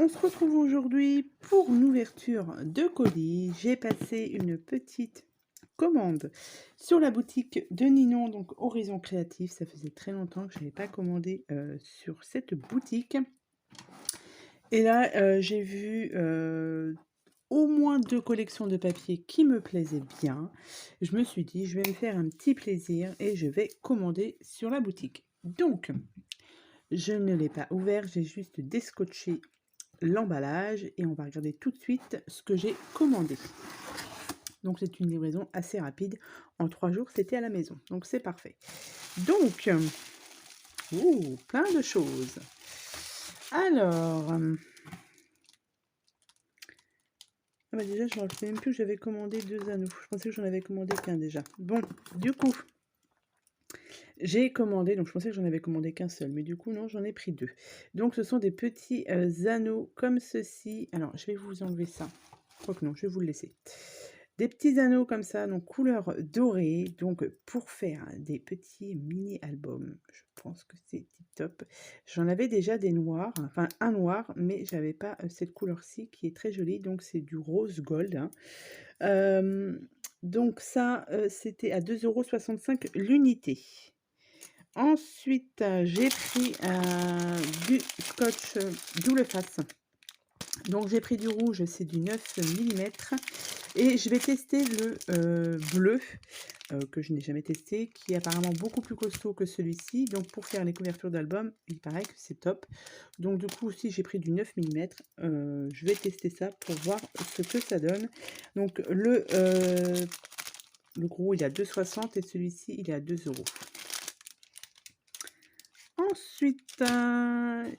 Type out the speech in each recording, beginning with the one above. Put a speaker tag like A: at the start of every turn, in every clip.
A: On se retrouve aujourd'hui pour une ouverture de colis. J'ai passé une petite commande sur la boutique de Ninon, donc Horizon Créatif. Ça faisait très longtemps que je n'avais pas commandé sur cette boutique. Et là, j'ai vu au moins 2 collections de papier qui me plaisaient bien. Je me suis dit, je vais me faire un petit plaisir et je vais commander sur la boutique. Donc, je ne l'ai pas ouvert, j'ai juste descotché l'emballage et on va regarder tout de suite ce que j'ai commandé. Donc c'est une livraison assez rapide. En 3 jours, c'était à la maison. Donc c'est parfait. Donc, plein de choses. Alors, déjà, je ne me rappelle même plus que j'avais commandé 2 anneaux. Je pensais que j'en avais commandé qu'un déjà. Bon, du coup, j'ai commandé, donc je pensais que j'en avais commandé qu'un seul, mais du coup, non, j'en ai pris 2. Donc, ce sont des petits anneaux comme ceci. Alors, je vais vous enlever ça. Quoique non, je vais vous le laisser. Des petits anneaux comme ça, donc couleur dorée, donc pour faire des petits mini-albums. Je pense que c'est tip top. J'en avais déjà des noirs, enfin un noir, mais j'avais pas cette couleur-ci qui est très jolie, donc c'est du rose gold. Hein. Donc ça, c'était à 2,65 € l'unité. Ensuite, j'ai pris du scotch double face. Donc j'ai pris du rouge, c'est du 9 millimètres. Et je vais tester le bleu, que je n'ai jamais testé, qui est apparemment beaucoup plus costaud que celui-ci. Donc pour faire les couvertures d'albums, il paraît que c'est top. Donc du coup aussi j'ai pris du 9 millimètres. Je vais tester ça pour voir ce que ça donne. Donc le gros il est à 2,60 € et celui-ci il est à 2 €. Ensuite,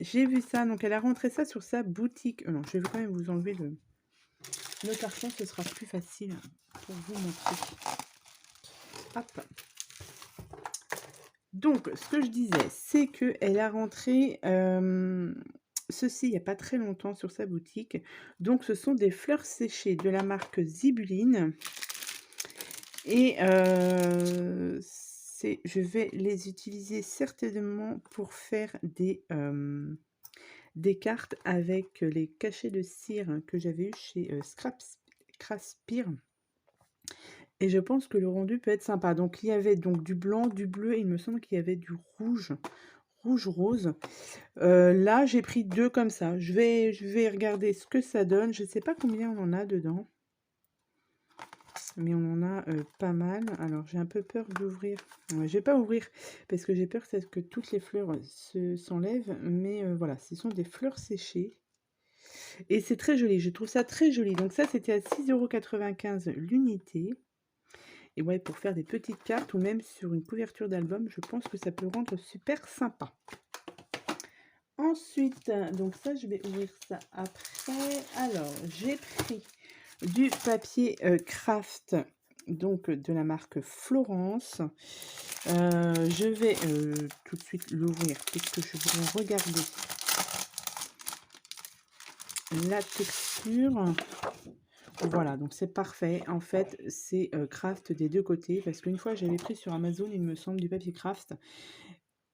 A: j'ai vu ça, donc elle a rentré ça sur sa boutique. Non, je vais quand même vous enlever le carton, ce sera plus facile pour vous montrer. Hop. Donc, ce que je disais, c'est qu'elle a rentré ceci il n'y a pas très longtemps sur sa boutique. Donc, ce sont des fleurs séchées de la marque Zibuline. Et je vais les utiliser certainement pour faire des cartes avec les cachets de cire que j'avais eu chez Craspire. Et je pense que le rendu peut être sympa. Donc il y avait donc du blanc, du bleu et il me semble qu'il y avait du rouge, rouge-rose. Là, j'ai pris 2 comme ça. Je vais regarder ce que ça donne. Je ne sais pas combien on en a dedans, mais on en a pas mal. Alors j'ai un peu peur d'ouvrir. Je ne vais pas ouvrir parce que j'ai peur que toutes les fleurs s'enlèvent. Mais voilà, ce sont des fleurs séchées. Et c'est très joli, je trouve ça très joli. Donc ça, c'était à 6,95 € l'unité. Et ouais, pour faire des petites cartes ou même sur une couverture d'album, je pense que ça peut rendre super sympa. Ensuite, donc ça, je vais ouvrir ça après. Alors, j'ai pris du papier craft, donc de la marque Florence. Je vais tout de suite l'ouvrir puisque je voudrais regarder la texture. Voilà, donc c'est parfait. En fait, c'est craft des 2 côtés parce qu'une fois, j'avais pris sur Amazon, il me semble, du papier craft,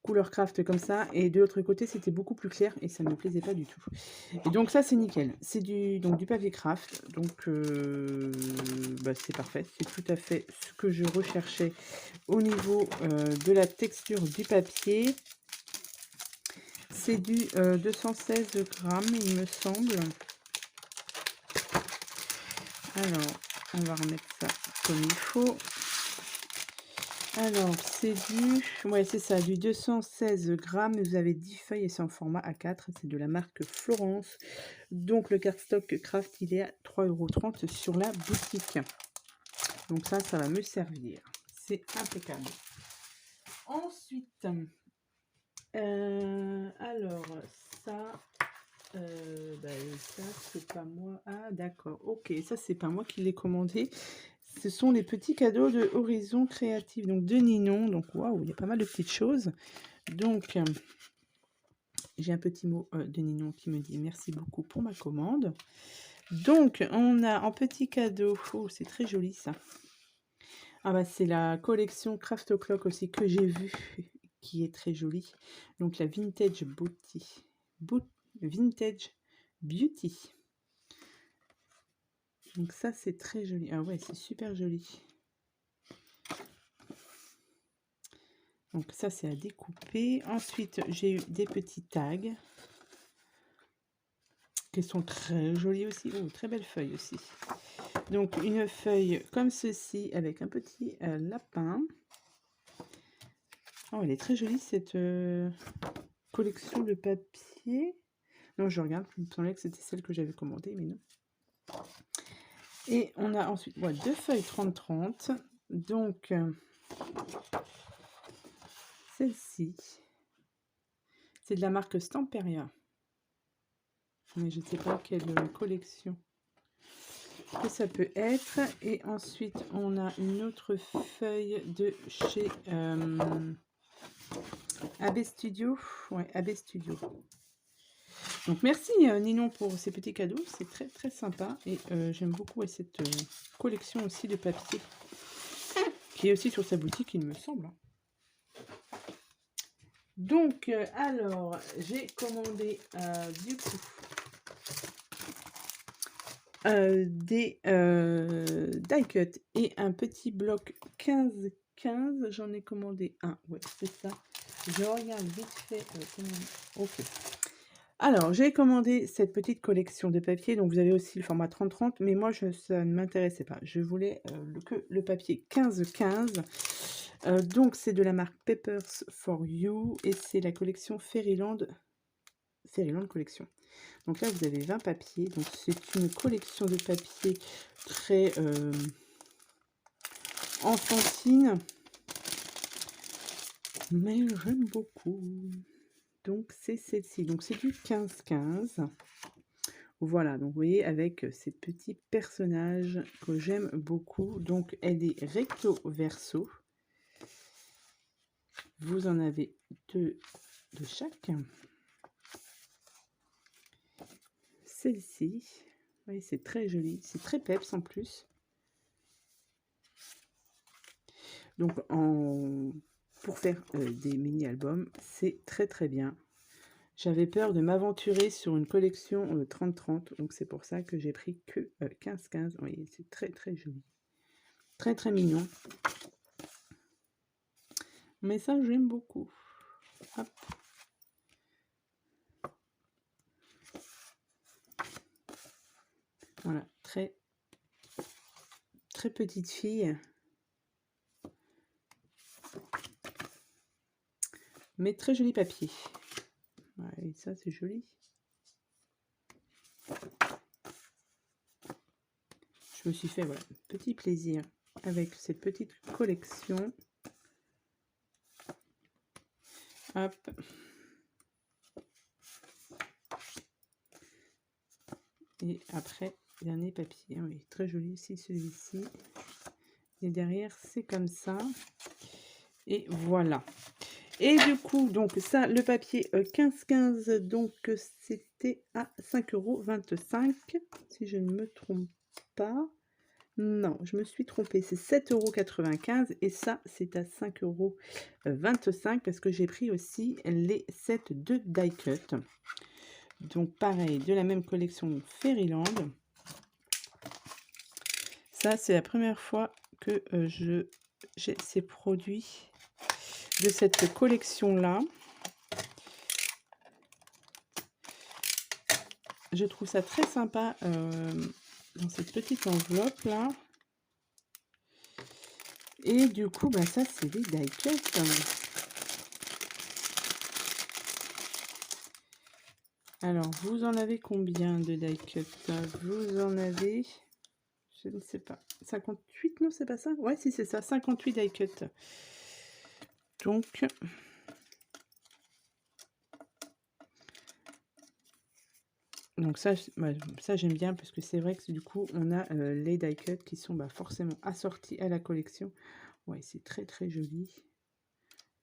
A: couleur craft comme ça et de l'autre côté, c'était beaucoup plus clair et ça ne me plaisait pas du tout. Et donc ça, c'est nickel. C'est du papier craft, donc c'est parfait. C'est tout à fait ce que je recherchais au niveau de la texture du papier. C'est du 216 grammes, il me semble. Alors, on va remettre ça comme il faut. Alors, c'est du 216 grammes. Vous avez 10 feuilles et c'est en format A4. C'est de la marque Florence. Donc, le cardstock craft, il est à 3,30 € sur la boutique. Donc ça va me servir. C'est impeccable. Ensuite, alors, ça... ça c'est pas moi. Ah d'accord, ok, ça c'est pas moi qui l'ai commandé. Ce sont les petits cadeaux de Horizon Créatif, donc de Ninon. Donc waouh, il y a pas mal de petites choses. Donc j'ai un petit mot de Ninon qui me dit merci beaucoup pour ma commande. Donc on a en petit cadeau, oh c'est très joli ça. Ah bah c'est la collection Craft O'Clock aussi que j'ai vue, qui est très jolie. Donc la Vintage Vintage Beauty. Donc ça, c'est très joli. Ah ouais, c'est super joli. Donc ça, c'est à découper. Ensuite, j'ai eu des petits tags qui sont très jolis aussi. Oh, très belle feuille aussi. Donc une feuille comme ceci avec un petit lapin. Oh, elle est très jolie cette collection de papier. Non, je regarde, il me semblait que c'était celle que j'avais commandée, mais non. Et on a ensuite deux feuilles 30-30. Donc celle-ci, c'est de la marque Stamperia. Mais je ne sais pas quelle collection que ça peut être. Et ensuite, on a une autre feuille de chez AB Studio. Ouais, AB Studio. Donc merci Ninon pour ces petits cadeaux, c'est très très sympa. Et j'aime beaucoup cette collection aussi de papier, qui est aussi sur sa boutique, il me semble. Donc, alors, j'ai commandé du coup des die cut et un petit bloc 15-15. J'en ai commandé un, ouais, c'est ça. Je regarde vite fait. Ok. Alors, j'ai commandé cette petite collection de papier. Donc, vous avez aussi le format 30-30, mais moi, ça ne m'intéressait pas. Je voulais que le papier 15-15. Donc, c'est de la marque Papers for You et c'est la collection Fairyland Collection. Donc là, vous avez 20 papiers. Donc, c'est une collection de papiers très enfantine. Mais j'aime beaucoup. Donc, c'est celle-ci. Donc, c'est du 15-15. Voilà, donc vous voyez, avec ces petits personnages que j'aime beaucoup. Donc, elle est recto verso. Vous en avez deux de chaque. Celle-ci, oui, c'est très joli. C'est très peps en plus. Donc, pour faire des mini-albums, c'est très très bien. J'avais peur de m'aventurer sur une collection 30-30, donc c'est pour ça que j'ai pris que 15-15. Oui, c'est très très joli. Très très mignon. Mais ça, j'aime beaucoup. Hop. Voilà, très très petite fille. Mais très joli papier. Ouais, ça, c'est joli. Je me suis fait voilà, petit plaisir avec cette petite collection. Hop. Et après, dernier papier. Oui, très joli aussi celui-ci. Et derrière, c'est comme ça. Et voilà. Et du coup, donc ça, le papier 15-15, donc c'était à 5,25 €, si je ne me trompe pas. Non, je me suis trompée, c'est 7,95 € et ça, c'est à 5,25 € parce que j'ai pris aussi les sets de die cut. Donc pareil, de la même collection Fairyland. Ça, c'est la première fois que j'ai ces produits de cette collection-là. Je trouve ça très sympa dans cette petite enveloppe là. Et du coup, bah, ça, c'est des die cut. Alors, vous en avez combien de die cut? Vous en avez, je ne sais pas, 58, non, c'est pas ça? Ouais, si, c'est ça, 58 die cut. Donc ça, ça j'aime bien parce que c'est vrai que du coup, on a les die cut qui sont forcément assortis à la collection. Ouais, c'est très très joli.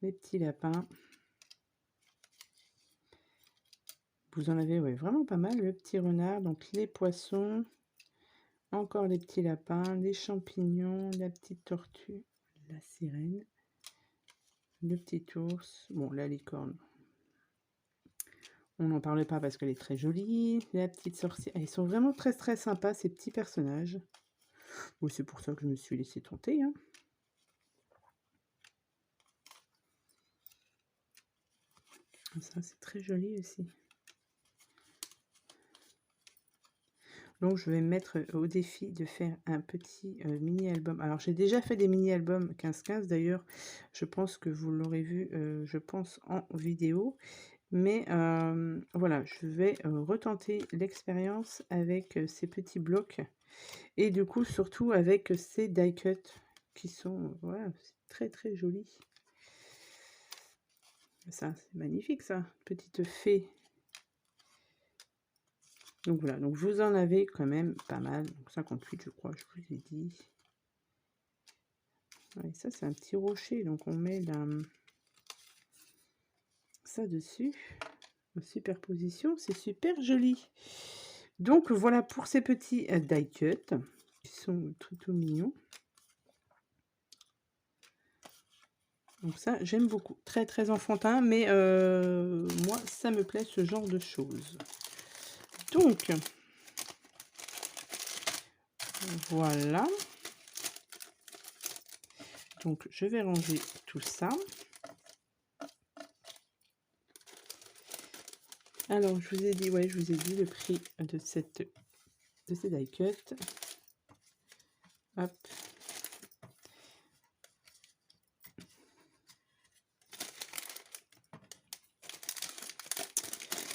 A: Les petits lapins. Vous en avez vraiment pas mal. Le petit renard, donc les poissons, encore les petits lapins, les champignons, la petite tortue, la sirène, le petit ours, bon, la licorne. On n'en parle pas parce qu'elle est très jolie. La petite sorcière. Ils sont vraiment très très sympas, ces petits personnages. Bon, c'est pour ça que je me suis laissée tenter, hein. Ça, c'est très joli aussi. Donc, je vais me mettre au défi de faire un petit mini-album. Alors, j'ai déjà fait des mini-albums 15-15. D'ailleurs, je pense que vous l'aurez vu, je pense, en vidéo. Mais voilà, je vais retenter l'expérience avec ces petits blocs. Et du coup, surtout avec ces die cuts qui sont, voilà, c'est très très joli. Ça, c'est magnifique ça, petite fée. Donc voilà, donc vous en avez quand même pas mal. Donc 58, je crois, je vous ai dit. Ouais, ça, c'est un petit rocher, donc on met ça dessus. En superposition, c'est super joli. Donc voilà pour ces petits die cuts qui sont tout mignons. Donc ça, j'aime beaucoup. Très, très enfantin, mais moi, ça me plaît, ce genre de choses. Donc, voilà. Donc, je vais ranger tout ça. Alors, je vous ai dit, ouais, je vous ai dit le prix de ces die cuts. Hop.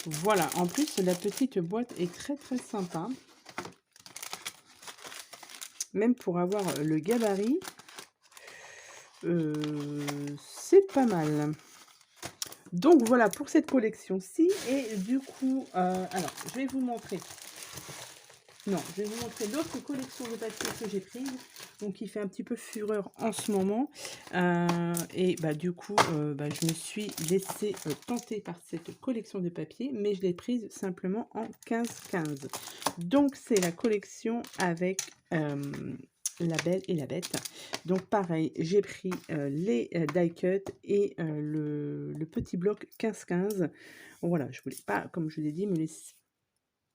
A: Voilà, en plus, la petite boîte est très, très sympa. Même pour avoir le gabarit, c'est pas mal. Donc voilà pour cette collection-ci. Et du coup, alors je vais vous montrer. Non, je vais vous montrer l'autre collection de papier que j'ai prise. Donc qui fait un petit peu fureur en ce moment. Et bah du coup, je me suis laissée tenter par cette collection de papier. Mais je l'ai prise simplement en 15-15. Donc c'est la collection avec La Belle et la Bête. Donc pareil, j'ai pris les die cut et le petit bloc 15-15. Voilà, je voulais pas, comme je vous l'ai dit, me laisser.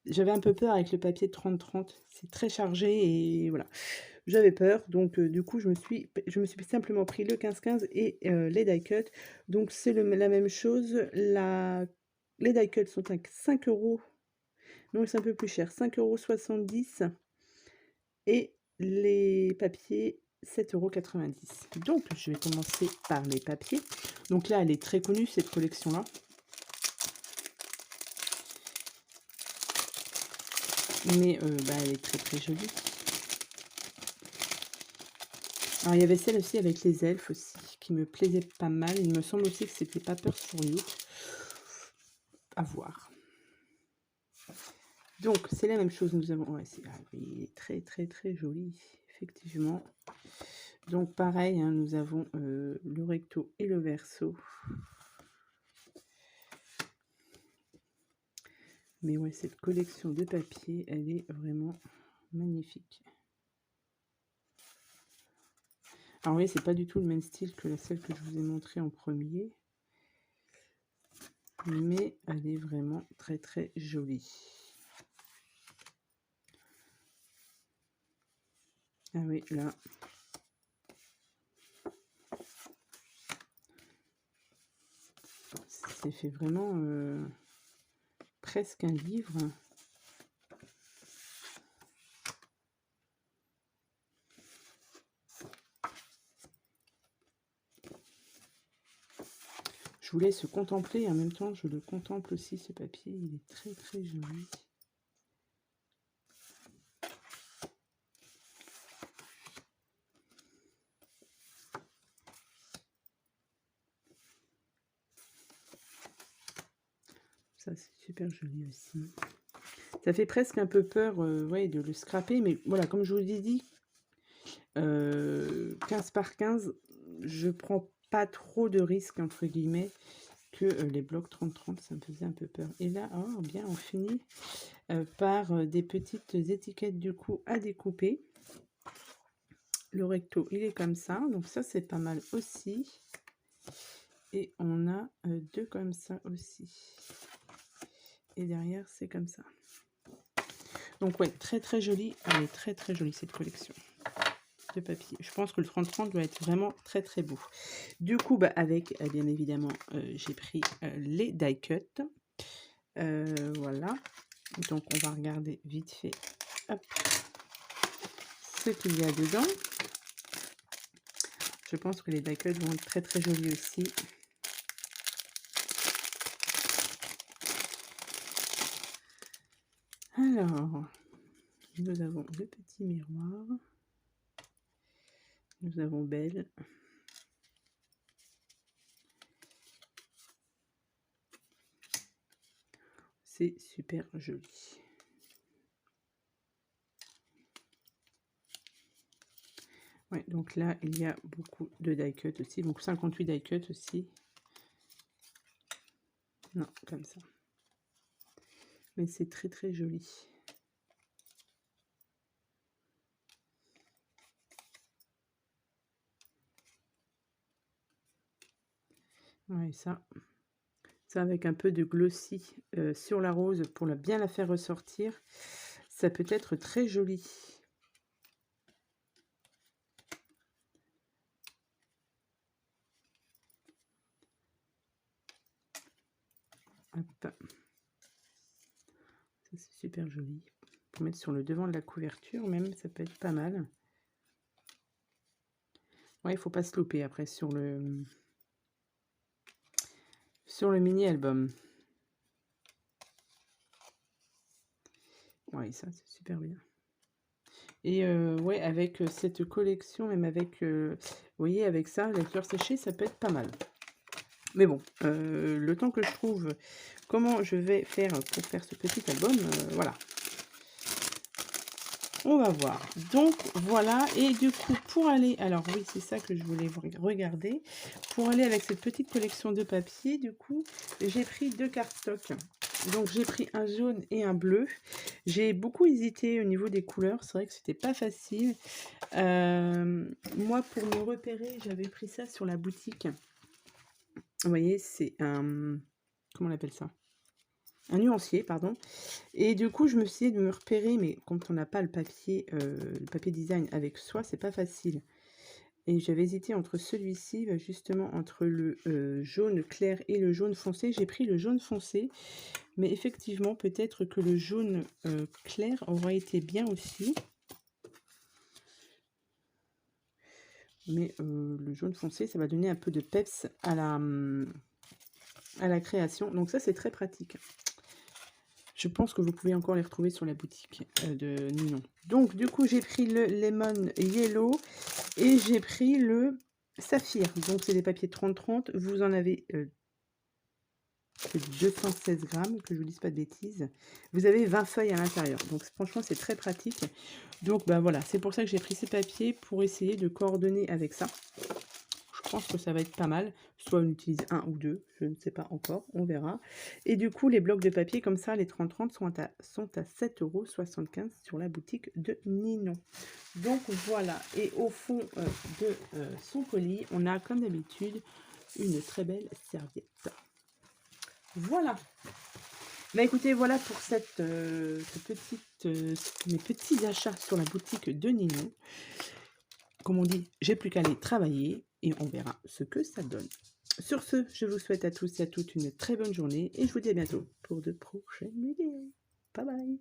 A: J'avais un peu peur avec le papier 30-30, c'est très chargé et voilà. J'avais peur, donc du coup, je me suis simplement pris le 15-15 et les die cut. Donc c'est la même chose. Les die cut sont à 5 €. Non, c'est un peu plus cher, 5,70 € et les papiers 7,90 €. Donc, je vais commencer par les papiers. Donc là, elle est très connue, cette collection-là. Mais elle est très très jolie. Alors, il y avait celle aussi avec les elfes aussi, qui me plaisait pas mal. Il me semble aussi que c'était Paper sur You. À voir. Donc, c'est la même chose. Nous avons... Ouais, il est très très très joli, effectivement. Donc, pareil, hein, nous avons le recto et le verso. Mais ouais, cette collection de papier, elle est vraiment magnifique. Alors oui, c'est pas du tout le même style que celle que je vous ai montrée en premier. Mais elle est vraiment très très jolie. Ah oui, là. C'est fait vraiment presque un livre. Je vous laisse contempler, en même temps je le contemple aussi, ce papier, il est très très joli. Ça c'est super joli aussi. Ça fait presque un peu peur ouais, de le scraper, mais voilà, comme je vous l'ai dit, 15 par 15, je prends pas trop de risques, entre guillemets, que les blocs 30-30, ça me faisait un peu peur. Et là, oh, bien, on finit par des petites étiquettes du coup à découper. Le recto, il est comme ça, donc ça c'est pas mal aussi. Et on a deux comme ça aussi. et derrière, c'est comme ça. Donc ouais, très très jolie. Elle est très très jolie cette collection de papier. Je pense que le 30-30 doit être vraiment très très beau. Du coup, bah, avec, bien évidemment, j'ai pris les die cut. Voilà. Donc on va regarder vite fait hop, ce qu'il y a dedans. Je pense que les die cut vont être très très jolis aussi. Alors, nous avons le petit miroir. Nous avons Belle. C'est super joli. Ouais, donc là, il y a beaucoup de die cut aussi. Donc 58 die cut aussi. Non, comme ça. Mais c'est très très joli. Ouais, ça avec un peu de glossy sur la rose pour bien la faire ressortir. Ça peut être très joli. Hop. Ça, c'est super joli. Pour mettre sur le devant de la couverture, même, ça peut être pas mal. Ouais, il faut pas se louper après sur le mini-album. Ouais, ça, c'est super bien. Et ouais, avec cette collection, même avec, vous voyez, avec ça, la fleur séchée, ça peut être pas mal. Mais bon, le temps que je trouve comment je vais faire pour faire ce petit album, voilà. On va voir. Donc voilà, et du coup, pour aller, alors oui, c'est ça que je voulais regarder. Pour aller avec cette petite collection de papier, du coup, j'ai pris 2 cardstocks. Donc j'ai pris un jaune et un bleu. J'ai beaucoup hésité au niveau des couleurs, c'est vrai que c'était pas facile. Moi, pour me repérer, j'avais pris ça sur la boutique. Vous voyez, c'est un... Comment on appelle ça? Un nuancier, pardon. Et du coup, je me suis dit de me repérer, mais quand on n'a pas le papier design avec soi, c'est pas facile. Et j'avais hésité entre celui-ci, justement, entre le jaune clair et le jaune foncé. J'ai pris le jaune foncé, mais effectivement, peut-être que le jaune clair aurait été bien aussi. Mais le jaune foncé, ça va donner un peu de peps à la création. Donc ça, c'est très pratique. Je pense que vous pouvez encore les retrouver sur la boutique de Ninon. Donc, du coup, j'ai pris le Lemon Yellow et j'ai pris le Saphir. Donc, c'est des papiers 30-30. Vous en avez 216 grammes, que je ne vous dise pas de bêtises. Vous avez 20 feuilles à l'intérieur. Donc, franchement, c'est très pratique. Donc, ben voilà, c'est pour ça que j'ai pris ces papiers pour essayer de coordonner avec ça. Je pense que ça va être pas mal. Soit on utilise un ou deux, je ne sais pas encore, on verra. Et du coup, les blocs de papier comme ça, les 30-30, sont à 7,75 € sur la boutique de Ninon. Donc voilà, et au fond de son colis, on a comme d'habitude une très belle serviette. Voilà. Bah écoutez, voilà pour mes petits achats sur la boutique de Ninon. Comme on dit, j'ai plus qu'à aller travailler et on verra ce que ça donne. Sur ce, je vous souhaite à tous et à toutes une très bonne journée et je vous dis à bientôt pour de prochaines vidéos. Bye bye!